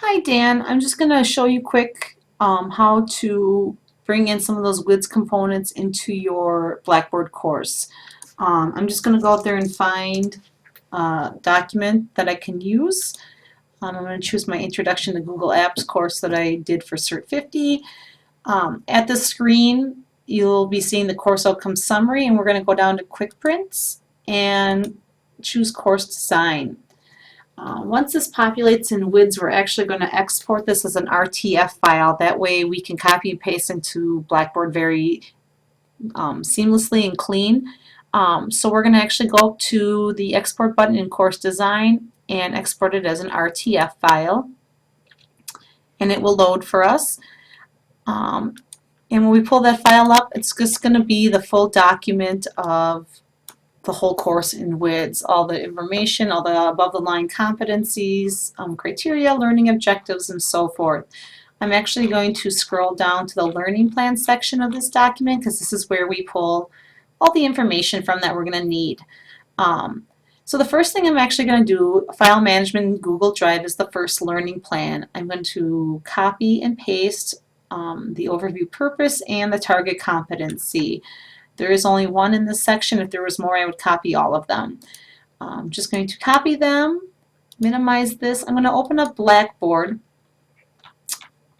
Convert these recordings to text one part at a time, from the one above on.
Hi Dan, I'm just going to show you quick how to bring in some of those WIDS components into your Blackboard course. I'm just going to go out there and find a document that I can use. I'm going to choose my Introduction to Google Apps course that I did for Cert 50. At the screen you'll be seeing the course outcome summary, and we're going to go down to Quick Prints and choose Course Design. Once this populates in WIDS, we're actually going to export this as an RTF file. That way we can copy and paste into Blackboard very seamlessly and clean. So we're going to actually go up to the export button in Course Design and export it as an RTF file. And it will load for us. And when we pull that file up, it's just going to be the full document of the whole course in WIDS, all the information, all the above the line competencies, criteria, learning objectives, and so forth. I'm actually going to scroll down to the learning plan section of this document because this is where we pull all the information from that we're going to need. So the first thing I'm actually going to do, file management in Google Drive, is the first learning plan. I'm going to copy and paste the overview purpose and the target competency. There is only one in this section. If there was more, I would copy all of them. I'm just going to copy them, minimize this. I'm going to open up Blackboard.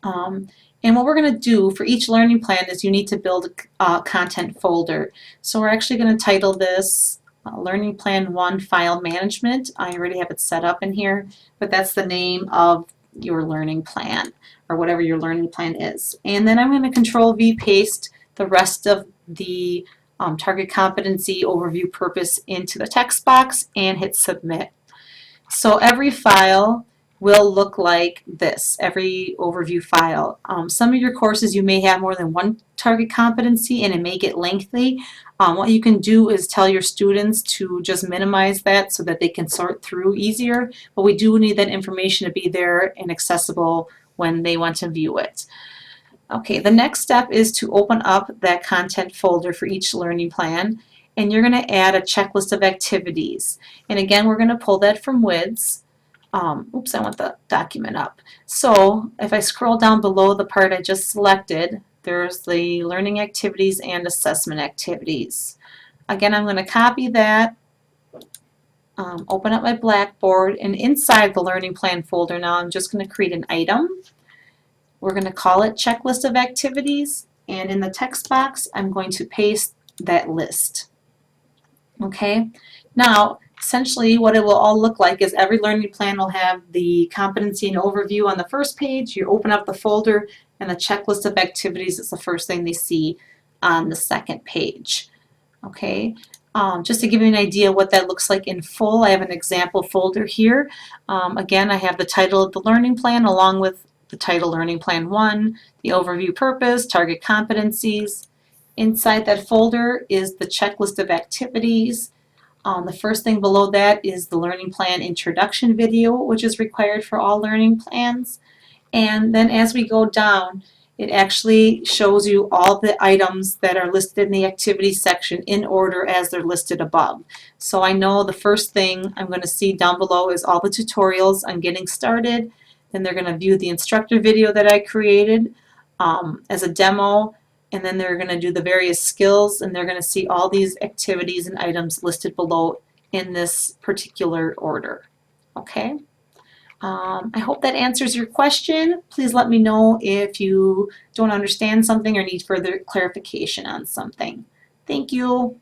And what we're going to do for each learning plan is you need to build a content folder. So we're actually going to title this Learning Plan 1 File Management. I already have it set up in here, but that's the name of your learning plan, or whatever your learning plan is. And then I'm going to Control-V paste the rest of the target competency overview purpose into the text box and hit submit. So every file will look like this, every overview file. Some of your courses you may have more than one target competency and it may get lengthy. What you can do is tell your students to just minimize that so that they can sort through easier, but we do need that information to be there and accessible when they want to view it. Okay, the next step is to open up that content folder for each learning plan, and you're going to add a checklist of activities. And again, we're going to pull that from WIDS. Oops, I want the document up. So if I scroll down below the part I just selected, there's the learning activities and assessment activities. Again, I'm going to copy that, open up my Blackboard, and inside the learning plan folder now I'm just going to create an item. We're going to call it Checklist of Activities, and in the text box I'm going to paste that list. Okay, now essentially what it will all look like is every learning plan will have the competency and overview on the first page. You open up the folder and the checklist of activities is the first thing they see on the second page. Okay, just to give you an idea what that looks like in full, I have an example folder here. Again, I have the title of the learning plan along with the title Learning Plan 1, the overview purpose, target competencies. Inside that folder is the checklist of activities. The first thing below that is the learning plan introduction video, which is required for all learning plans. And then as we go down, it actually shows you all the items that are listed in the activities section in order as they're listed above. So I know the first thing I'm going to see down below is all the tutorials on getting started. Then they're going to view the instructor video that I created as a demo, and then they're going to do the various skills, and they're going to see all these activities and items listed below in this particular order. Okay. I hope that answers your question. Please let me know if you don't understand something or need further clarification on something. Thank you.